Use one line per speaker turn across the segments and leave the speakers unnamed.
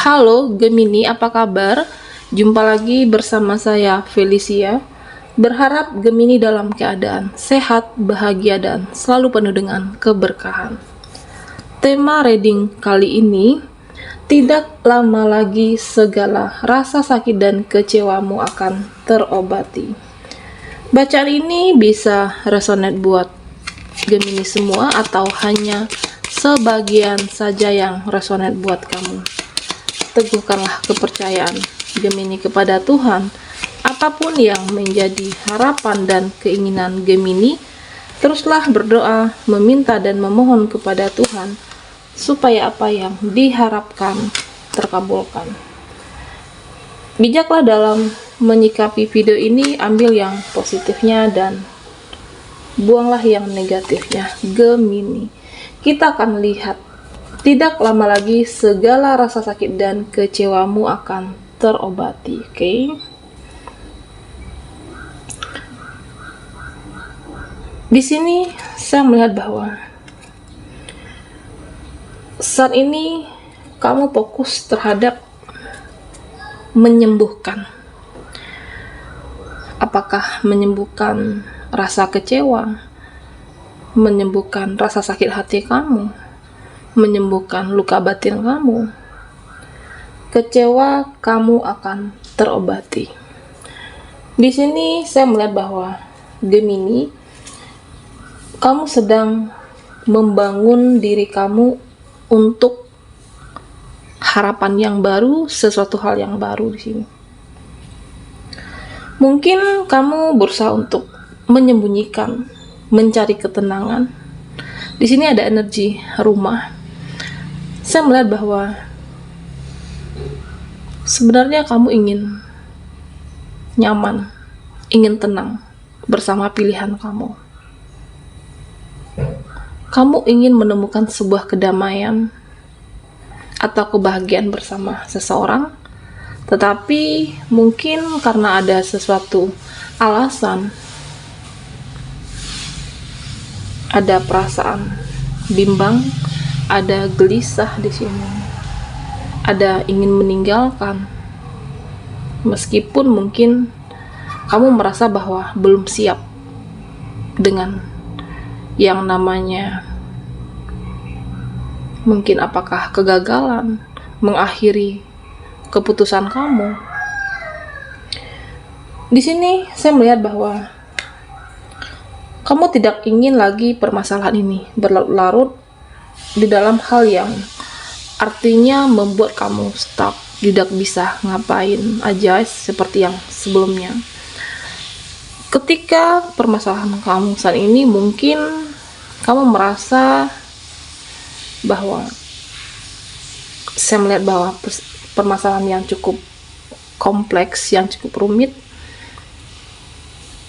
Halo Gemini, apa kabar? Jumpa lagi bersama saya Felicia. Berharap Gemini dalam keadaan sehat, bahagia, dan selalu penuh dengan keberkahan. Tema reading kali ini, tidak lama lagi segala rasa sakit dan kecewamu akan terobati. Bacaan ini bisa resonate buat Gemini semua atau hanya sebagian saja yang resonate buat kamu. Teguhkanlah kepercayaan Gemini kepada Tuhan. Apapun yang menjadi harapan dan keinginan Gemini, teruslah berdoa, meminta dan memohon kepada Tuhan supaya apa yang diharapkan terkabulkan. Bijaklah dalam menyikapi video ini, ambil yang positifnya dan buanglah yang negatifnya. Gemini, kita akan lihat, tidak lama lagi segala rasa sakit dan kecewamu akan terobati. Oke. Di sini saya melihat bahwa saat ini kamu fokus terhadap menyembuhkan. Apakah menyembuhkan rasa kecewa, menyembuhkan rasa sakit hati kamu, menyembuhkan luka batin kamu. Kecewa kamu akan terobati. Di sini saya melihat bahwa Gemini, kamu sedang membangun diri kamu untuk harapan yang baru, sesuatu hal yang baru di sini. Mungkin kamu berusaha untuk menyembunyikan, mencari ketenangan. Di sini ada energi rumah. Saya melihat bahwa sebenarnya kamu ingin nyaman, ingin tenang bersama pilihan kamu. Kamu ingin menemukan sebuah kedamaian atau kebahagiaan bersama seseorang, tetapi mungkin karena ada sesuatu alasan, ada perasaan bimbang, ada gelisah di sini, ada ingin meninggalkan, meskipun mungkin kamu merasa bahwa belum siap dengan yang namanya mungkin apakah kegagalan mengakhiri keputusan kamu. Di sini saya melihat bahwa kamu tidak ingin lagi permasalahan ini berlarut-larut di dalam hal yang artinya membuat kamu stuck, tidak bisa ngapain aja seperti yang sebelumnya. Ketika permasalahan kamu saat ini, mungkin kamu merasa bahwa saya melihat bahwa permasalahan yang cukup kompleks, yang cukup rumit.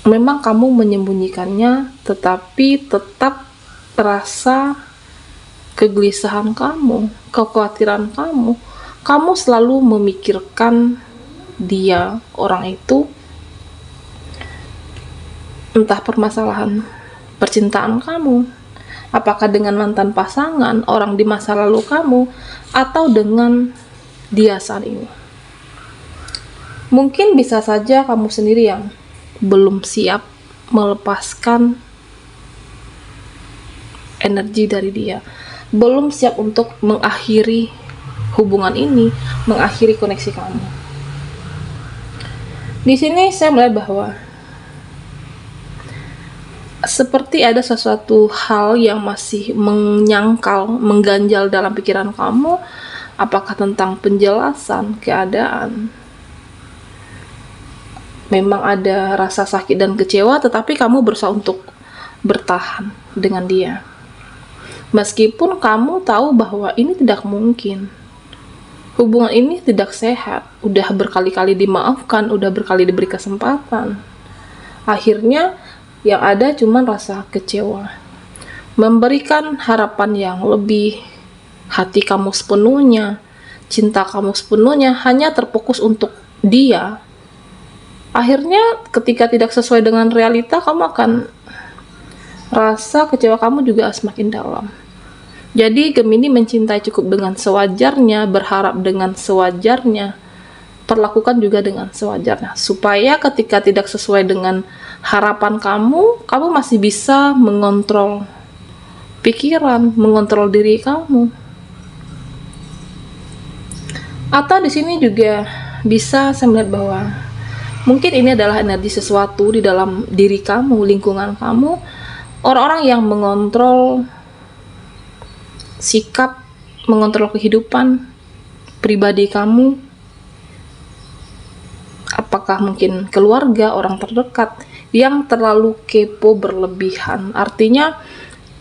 Memang kamu menyembunyikannya, tetapi tetap rasa kegelisahan kamu, kekhawatiran kamu selalu memikirkan dia, orang itu, entah permasalahan percintaan kamu, apakah dengan mantan pasangan, orang di masa lalu kamu, atau dengan dia saat ini. Mungkin bisa saja kamu sendiri yang belum siap melepaskan energi dari dia, belum siap untuk mengakhiri hubungan ini, mengakhiri koneksi kamu. Di sini saya melihat bahwa seperti ada sesuatu hal yang masih menyangkal, mengganjal dalam pikiran kamu, apakah tentang penjelasan keadaan. Memang ada rasa sakit dan kecewa, tetapi kamu berusaha untuk bertahan dengan dia. Meskipun kamu tahu bahwa ini tidak mungkin. Hubungan ini tidak sehat, udah berkali-kali dimaafkan, udah berkali diberi kesempatan. Akhirnya yang ada cuma rasa kecewa. Memberikan harapan yang lebih, hati kamu sepenuhnya, cinta kamu sepenuhnya hanya terfokus untuk dia. Akhirnya ketika tidak sesuai dengan realita, kamu akan rasa kecewa kamu juga semakin dalam. Jadi Gemini mencintai cukup dengan sewajarnya, berharap dengan sewajarnya, perlakukan juga dengan sewajarnya, supaya ketika tidak sesuai dengan harapan kamu, kamu masih bisa mengontrol pikiran, mengontrol diri kamu. Atau di sini juga bisa saya melihat bahwa mungkin ini adalah energi sesuatu di dalam diri kamu, lingkungan kamu, orang-orang yang mengontrol sikap, mengontrol kehidupan pribadi kamu. Apakah mungkin keluarga, orang terdekat yang terlalu kepo berlebihan. Artinya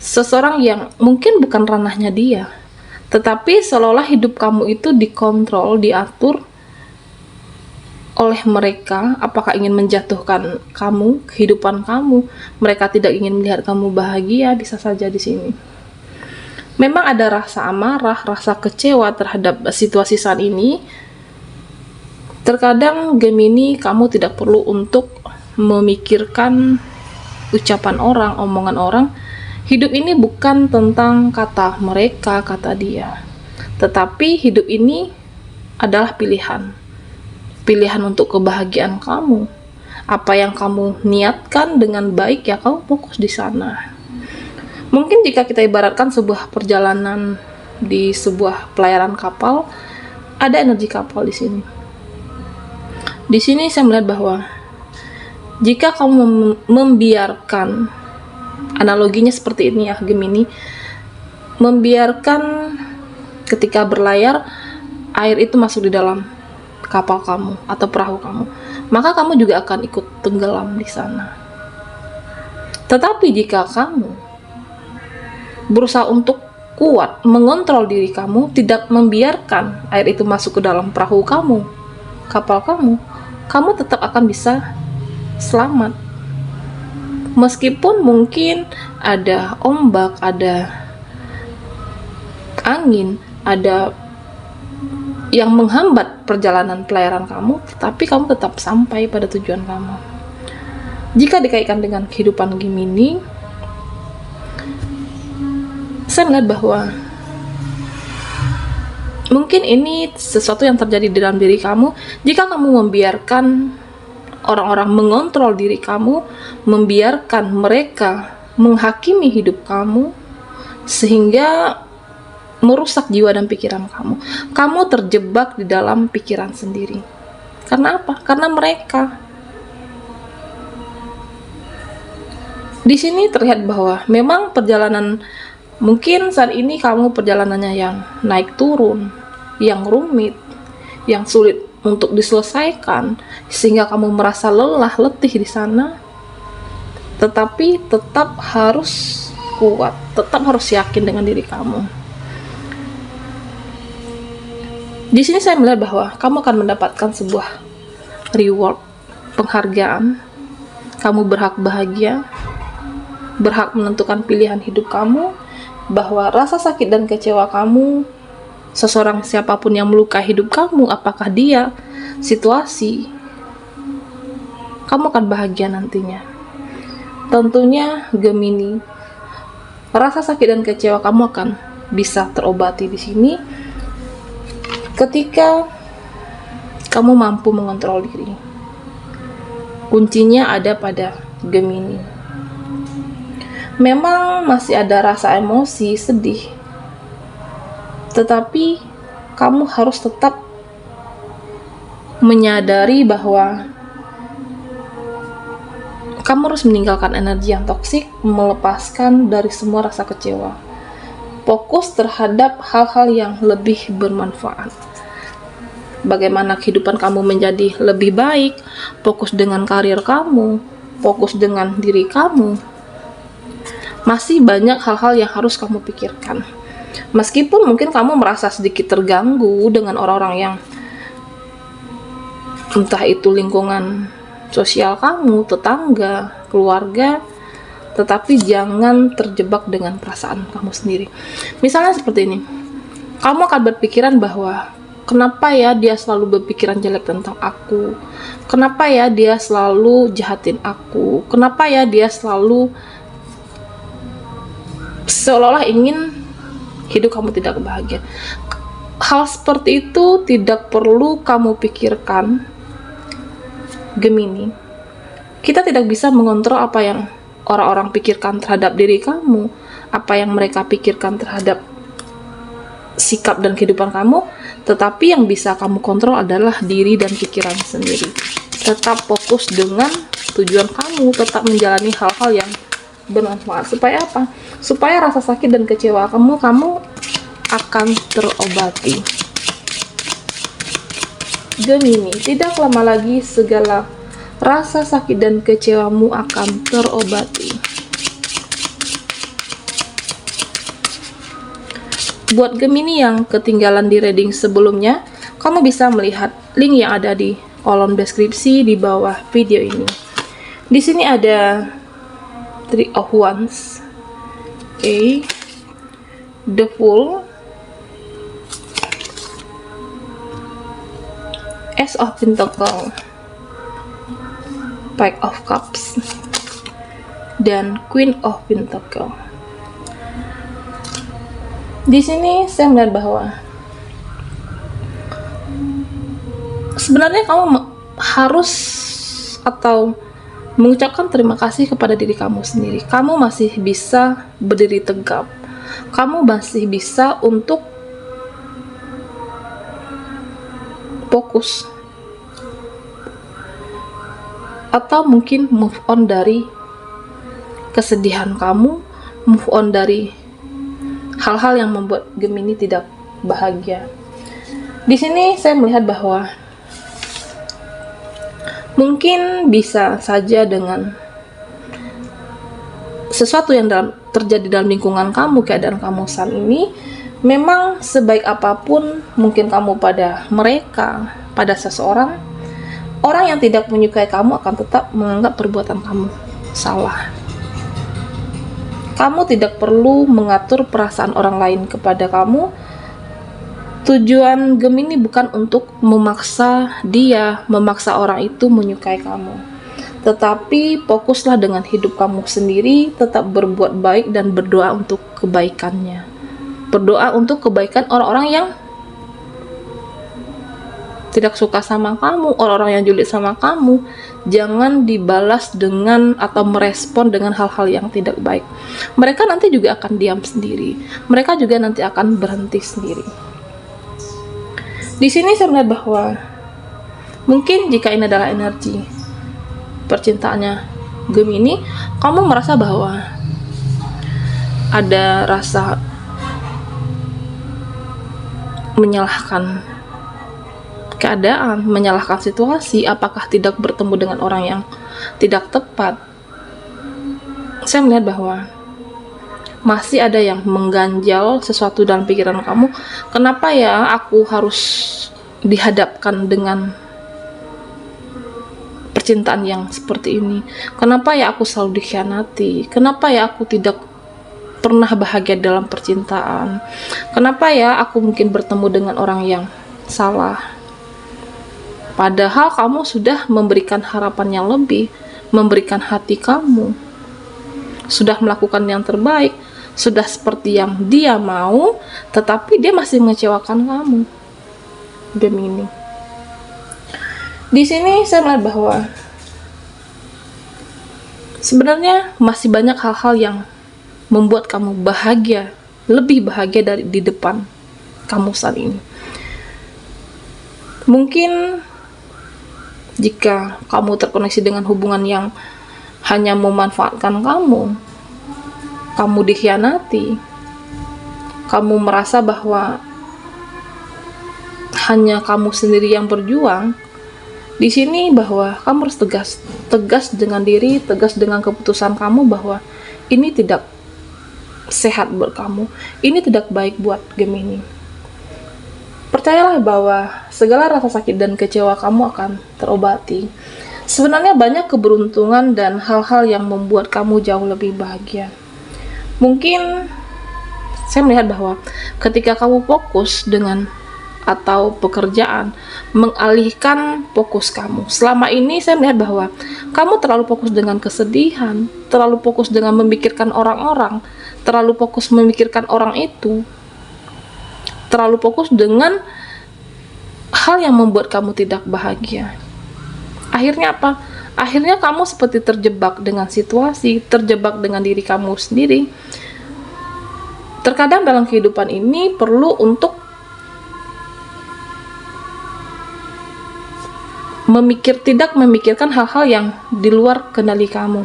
seseorang yang mungkin bukan ranahnya dia, tetapi seolah-olah hidup kamu itu dikontrol, diatur oleh mereka. Apakah ingin menjatuhkan kamu, kehidupan kamu? Mereka tidak ingin melihat kamu bahagia, bisa saja di sini. Memang ada rasa amarah, rasa kecewa terhadap situasi saat ini. Terkadang Gemini, kamu tidak perlu untuk memikirkan ucapan orang, omongan orang. Hidup ini bukan tentang kata mereka, kata dia, tetapi hidup ini adalah pilihan. Pilihan untuk kebahagiaan kamu. Apa yang kamu niatkan dengan baik, ya kamu fokus di sana. Mungkin jika kita ibaratkan sebuah perjalanan di sebuah pelayaran kapal, ada energi kapal di sini. Di sini saya melihat bahwa jika kamu membiarkan, analoginya seperti ini ya Gemini, membiarkan ketika berlayar, air itu masuk di dalam kapal kamu atau perahu kamu, maka kamu juga akan ikut tenggelam di sana. Tetapi jika kamu berusaha untuk kuat mengontrol diri kamu, tidak membiarkan air itu masuk ke dalam perahu kamu, kapal kamu, kamu tetap akan bisa selamat. Meskipun mungkin ada ombak, ada angin, ada yang menghambat perjalanan pelayaran kamu, tetapi kamu tetap sampai pada tujuan kamu. Jika dikaitkan dengan kehidupan Gemini, saya melihat bahwa mungkin ini sesuatu yang terjadi di dalam diri kamu jika kamu membiarkan orang-orang mengontrol diri kamu, membiarkan mereka menghakimi hidup kamu, sehingga merusak jiwa dan pikiran kamu. Kamu terjebak di dalam pikiran sendiri. Karena apa? Karena mereka. Di sini terlihat bahwa memang perjalanan, mungkin saat ini kamu perjalanannya yang naik turun, yang rumit, yang sulit untuk diselesaikan, sehingga kamu merasa lelah, letih di sana. Tetapi tetap harus kuat, tetap harus yakin dengan diri kamu. Di sini saya melihat bahwa kamu akan mendapatkan sebuah reward, penghargaan. Kamu berhak bahagia, berhak menentukan pilihan hidup kamu, bahwa rasa sakit dan kecewa kamu, seseorang siapapun yang melukai hidup kamu, apakah dia, situasi, kamu akan bahagia nantinya. Tentunya Gemini, rasa sakit dan kecewa kamu akan bisa terobati di sini ketika kamu mampu mengontrol diri. Kuncinya ada pada Gemini. Memang masih ada rasa emosi, sedih, tetapi kamu harus tetap menyadari bahwa kamu harus meninggalkan energi yang toksik, melepaskan dari semua rasa kecewa. Fokus terhadap hal-hal yang lebih bermanfaat. Bagaimana kehidupan kamu menjadi lebih baik, fokus dengan karir kamu, fokus dengan diri kamu. Masih banyak hal-hal yang harus kamu pikirkan. Meskipun mungkin kamu merasa sedikit terganggu dengan orang-orang yang entah itu lingkungan sosial kamu, tetangga, keluarga, tetapi jangan terjebak dengan perasaan kamu sendiri. Misalnya seperti ini, kamu akan berpikiran bahwa kenapa ya dia selalu berpikiran jelek tentang aku, kenapa ya dia selalu jahatin aku, kenapa ya dia selalu seolah-olah ingin hidup kamu tidak bahagia. Hal seperti itu tidak perlu kamu pikirkan, Gemini. Kita tidak bisa mengontrol apa yang orang-orang pikirkan terhadap diri kamu, apa yang mereka pikirkan terhadap sikap dan kehidupan kamu, tetapi yang bisa kamu kontrol adalah diri dan pikiran sendiri. Tetap fokus dengan tujuan kamu, tetap menjalani hal-hal yang bermanfaat. Supaya apa? Supaya rasa sakit dan kecewa kamu akan terobati. Gemini, tidak lama lagi segala rasa sakit dan kecewamu akan terobati. Buat Gemini yang ketinggalan di reading sebelumnya, kamu bisa melihat link yang ada di kolom deskripsi di bawah video ini. Di sini ada Three of Wands, The Fool, Ace of Pentacles, Page of Cups, dan Queen of Pentacles. Di sini saya melihat bahwa sebenarnya kamu harus atau mengucapkan terima kasih kepada diri kamu sendiri. Kamu masih bisa berdiri tegap. Kamu masih bisa untuk fokus atau mungkin move on dari kesedihan kamu, move on dari hal-hal yang membuat Gemini tidak bahagia. Di sini saya melihat bahwa mungkin bisa saja dengan sesuatu yang terjadi dalam lingkungan kamu, keadaan kamu saat ini, memang sebaik apapun mungkin kamu pada mereka, pada seseorang, orang yang tidak menyukai kamu akan tetap menganggap perbuatan kamu salah. Kamu tidak perlu mengatur perasaan orang lain kepada kamu. Tujuan Gemini bukan untuk memaksa orang itu menyukai kamu. Tetapi fokuslah dengan hidup kamu sendiri, tetap berbuat baik dan berdoa untuk kebaikannya. Berdoa untuk kebaikan orang-orang yang tidak suka sama kamu, orang-orang yang julid sama kamu. Jangan dibalas dengan atau merespon dengan hal-hal yang tidak baik. Mereka nanti juga akan diam sendiri. Mereka juga nanti akan berhenti sendiri. Di sini saya melihat bahwa mungkin jika ini adalah energi percintaannya Gemini, kamu merasa bahwa ada rasa menyalahkan keadaan, menyalahkan situasi, apakah tidak bertemu dengan orang yang tidak tepat. Saya melihat bahwa masih ada yang mengganjal sesuatu dalam pikiran kamu. Kenapa ya aku harus dihadapkan dengan percintaan yang seperti ini? Kenapa ya aku selalu dikhianati? Kenapa ya aku tidak pernah bahagia dalam percintaan? Kenapa ya aku mungkin bertemu dengan orang yang salah? Padahal kamu sudah memberikan harapan yang lebih, memberikan hati kamu, sudah melakukan yang terbaik, sudah seperti yang dia mau, tetapi dia masih mengecewakan kamu, Gemini. Di sini saya melihat bahwa sebenarnya masih banyak hal-hal yang membuat kamu bahagia, lebih bahagia dari di depan kamu saat ini. Mungkin jika kamu terkoneksi dengan hubungan yang hanya memanfaatkan kamu dikhianati, kamu merasa bahwa hanya kamu sendiri yang berjuang, di sini bahwa kamu harus tegas dengan diri, tegas dengan keputusan kamu bahwa ini tidak sehat buat kamu, ini tidak baik buat Gemini. Percayalah bahwa segala rasa sakit dan kecewa kamu akan terobati. Sebenarnya banyak keberuntungan dan hal-hal yang membuat kamu jauh lebih bahagia. Mungkin saya melihat bahwa ketika kamu fokus dengan atau pekerjaan, mengalihkan fokus kamu. Selama ini saya melihat bahwa kamu terlalu fokus dengan kesedihan, terlalu fokus dengan memikirkan orang-orang, terlalu fokus memikirkan orang itu, terlalu fokus dengan hal yang membuat kamu tidak bahagia. Akhirnya apa? Akhirnya kamu seperti terjebak dengan situasi, terjebak dengan diri kamu sendiri. Terkadang dalam kehidupan ini perlu untuk tidak memikirkan hal-hal yang di luar kendali kamu.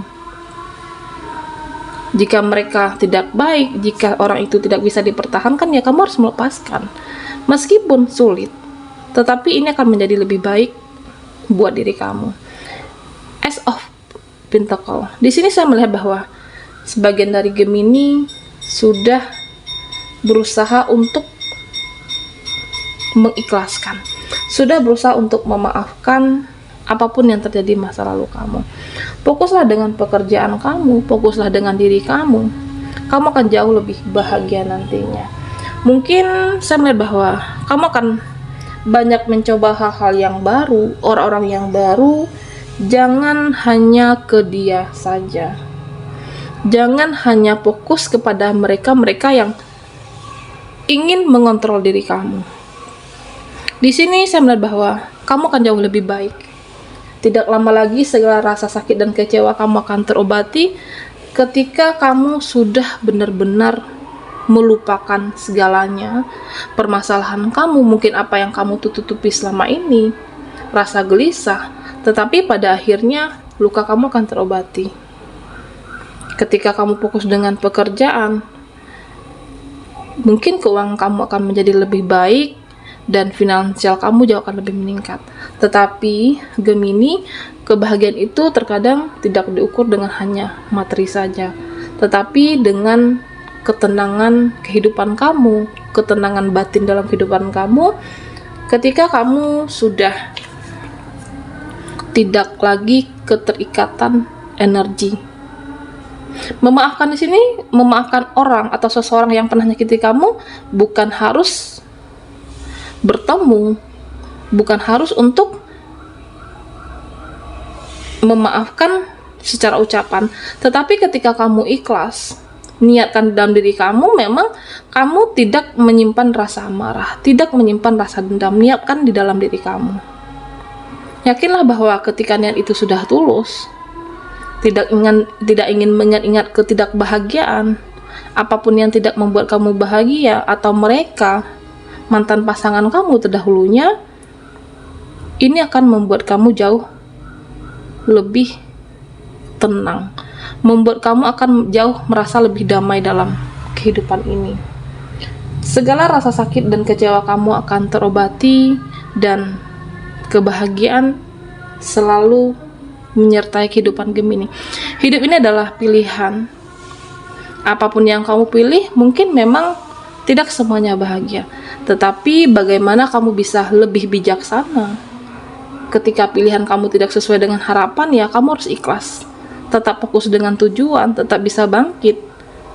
Jika mereka tidak baik, jika orang itu tidak bisa dipertahankan, ya kamu harus melepaskan. Meskipun sulit, tetapi ini akan menjadi lebih baik buat diri kamu. Ace of Pentacle. Di sini saya melihat bahwa sebagian dari Gemini sudah berusaha untuk mengikhlaskan, sudah berusaha untuk memaafkan apapun yang terjadi masa lalu kamu. Fokuslah dengan pekerjaan kamu, fokuslah dengan diri kamu. Kamu akan jauh lebih bahagia nantinya. Mungkin saya melihat bahwa kamu akan banyak mencoba hal-hal yang baru, orang-orang yang baru. Jangan hanya ke dia saja. Jangan hanya fokus kepada mereka yang ingin mengontrol diri kamu. Di sini saya melihat bahwa kamu akan jauh lebih baik. Tidak lama lagi segala rasa sakit dan kecewa kamu akan terobati ketika kamu sudah benar-benar melupakan segalanya. Permasalahan kamu, mungkin apa yang kamu tutupi selama ini, rasa gelisah, tetapi pada akhirnya luka kamu akan terobati. Ketika kamu fokus dengan pekerjaan, mungkin keuangan kamu akan menjadi lebih baik dan finansial kamu jauh akan lebih meningkat. Tetapi Gemini, kebahagiaan itu terkadang tidak diukur dengan hanya materi saja, tetapi dengan ketenangan kehidupan kamu, ketenangan batin dalam kehidupan kamu, ketika kamu sudah tidak lagi keterikatan energi. Memaafkan di sini, memaafkan orang atau seseorang yang pernah menyakiti kamu, bukan harus bertemu, bukan harus untuk memaafkan secara ucapan, tetapi ketika kamu ikhlas, niatkan dalam diri kamu, memang kamu tidak menyimpan rasa marah, tidak menyimpan rasa dendam, niatkan di dalam diri kamu. Yakinlah bahwa ketika niat itu sudah tulus, tidak ingin mengingat-ingat ketidakbahagiaan, apapun yang tidak membuat kamu bahagia, atau mereka, mantan pasangan kamu terdahulunya, ini akan membuat kamu jauh lebih tenang, membuat kamu akan jauh merasa lebih damai dalam kehidupan ini. Segala rasa sakit dan kecewa kamu akan terobati, dan kebahagiaan selalu menyertai kehidupan Gemini. Hidup ini adalah pilihan. Apapun yang kamu pilih, mungkin memang tidak semuanya bahagia, tetapi bagaimana kamu bisa lebih bijaksana. Ketika pilihan kamu tidak sesuai dengan harapan, ya kamu harus ikhlas, tetap fokus dengan tujuan, tetap bisa bangkit,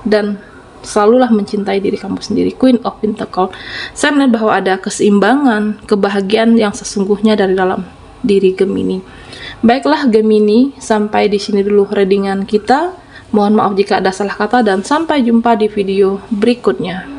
dan selalulah mencintai diri kamu sendiri. Queen of Pentacle. Saya melihat bahwa ada keseimbangan, kebahagiaan yang sesungguhnya dari dalam diri Gemini. Baiklah Gemini, sampai di sini dulu readingan kita. Mohon maaf jika ada salah kata, dan sampai jumpa di video berikutnya.